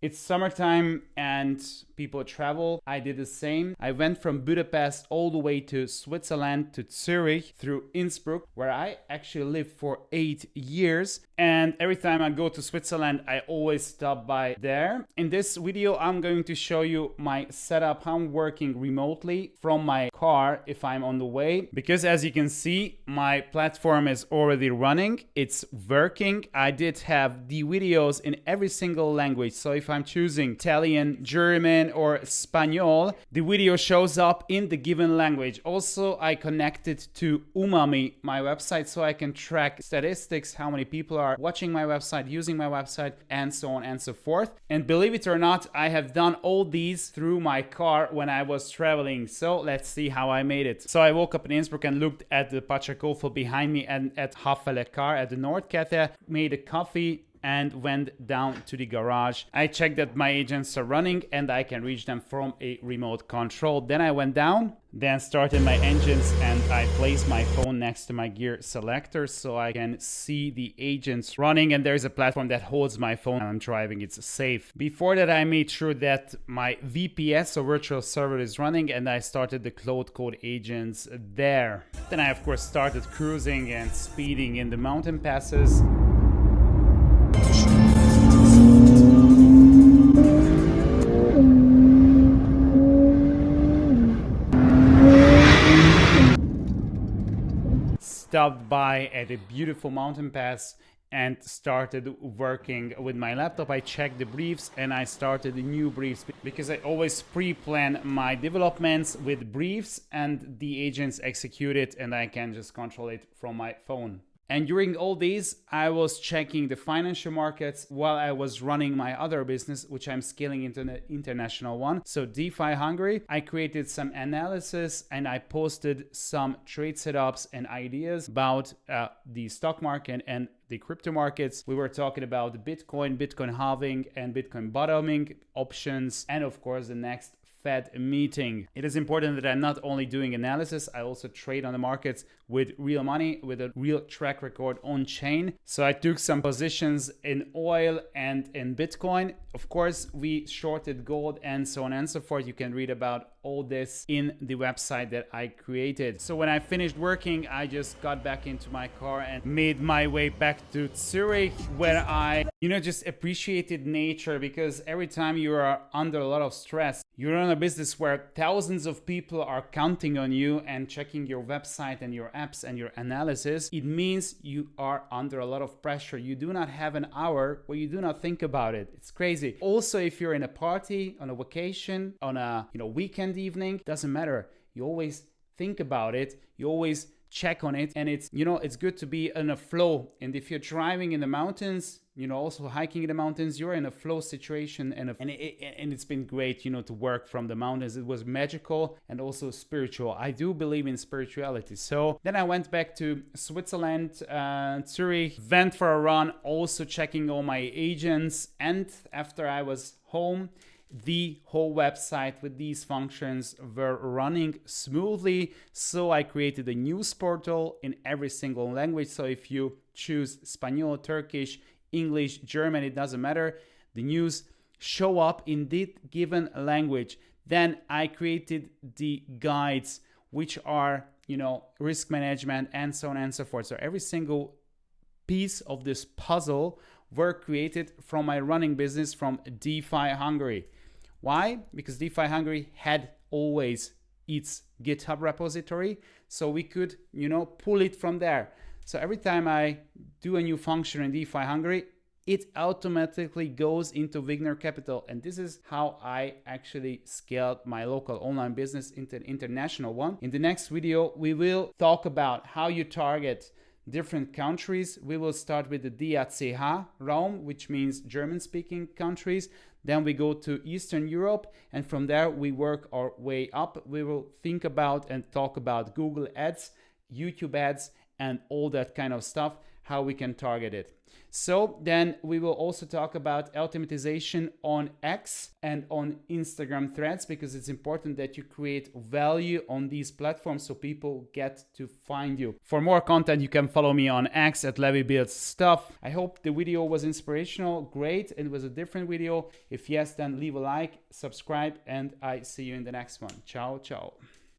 It's summertime and people travel. I did the same. I went from Budapest all the way to Switzerland, to Zürich, through Innsbruck, where I actually lived for 8 years. And every time I go to Switzerland, I always stop by there. In this video, I'm going to show you my setup, how I'm working remotely from my car if I'm on the way. Because as you can see, my platform is already running. It's working. I did have the videos in every single language. So if I'm choosing Italian, German, or Spanish, the video shows up in the given language. Also, I connected to Umami, my website, so I can track statistics, how many people are watching my website, using my website, and so on and so forth. And believe it or not, I have done all these through my car when I was traveling. So let's see how I made it. So I woke up in Innsbruck and looked at the Pacciacolfo behind me and at Haffele car at the Nordkette, made a coffee, and went down to the garage. I checked that my agents are running and I can reach them from a remote control. Then I went down, then started my engines, and I placed my phone next to my gear selector so I can see the agents running, and there's a platform that holds my phone when I'm driving. It's safe. Before that, I made sure that my VPS or virtual server is running, and I started the Cloud Code agents there. Then I of course started cruising and speeding in the mountain passes. Stopped by at a beautiful mountain pass and started working with my laptop. I checked the briefs and I started the new briefs because I always pre-plan my developments with briefs and the agents execute it and I can just control it from my phone. And during all these, I was checking the financial markets while I was running my other business, which I'm scaling into an international one. So DeFi Hungary, I created some analysis and I posted some trade setups and ideas about the stock market and the crypto markets. We were talking about Bitcoin, Bitcoin halving and Bitcoin bottoming options, and of course the next Fed meeting. It is important that I'm not only doing analysis, I also trade on the markets with real money, with a real track record on chain. So I took some positions in oil and in Bitcoin. Of course, we shorted gold and so on and so forth. You can read about all this in the website that I created. So when I finished working, I just got back into my car and made my way back to Zurich, where I, just appreciated nature, because every time you are under a lot of stress, you run a business where thousands of people are counting on you and checking your website and your apps and your analysis. It means you are under a lot of pressure. You do not have an hour where you do not think about it. It's crazy. Also, if you're in a party, on a vacation, on a weekend evening, doesn't matter. You always think about it. You always check on it, and it's good to be in a flow. And if you're driving in the mountains, also hiking in the mountains, you're in a flow situation, and it's been great, to work from the mountains. It was magical and also spiritual. I do believe in spirituality. So then I went back to Switzerland, Zurich, went for a run, also checking all my agents. And after I was home, the whole website with these functions were running smoothly. So I created a news portal in every single language. So if you choose Spanish, Turkish, English, German, it doesn't matter. The news show up in the given language. Then I created the guides, which are, risk management and so on and so forth. So every single piece of this puzzle were created from my running business from DeFi Hungary. Why? Because DeFi Hungary had always its GitHub repository, so we could, pull it from there. So every time I do a new function in DeFi Hungary, it automatically goes into Wigner Capital. And this is how I actually scaled my local online business into an international one. In the next video, we will talk about how you target different countries. We will start with the DACH realm, which means German-speaking countries. Then we go to Eastern Europe, and from there we work our way up. We will think about and talk about Google ads, YouTube ads, and all that kind of stuff, how we can target it. So then we will also talk about automatization on X and on Instagram threads, because it's important that you create value on these platforms so people get to find you. For more content, you can follow me on X at Levi Builds Stuff. I hope the video was inspirational, great, and it was a different video. If yes, then leave a like, subscribe, and I see you in the next one. Ciao, ciao.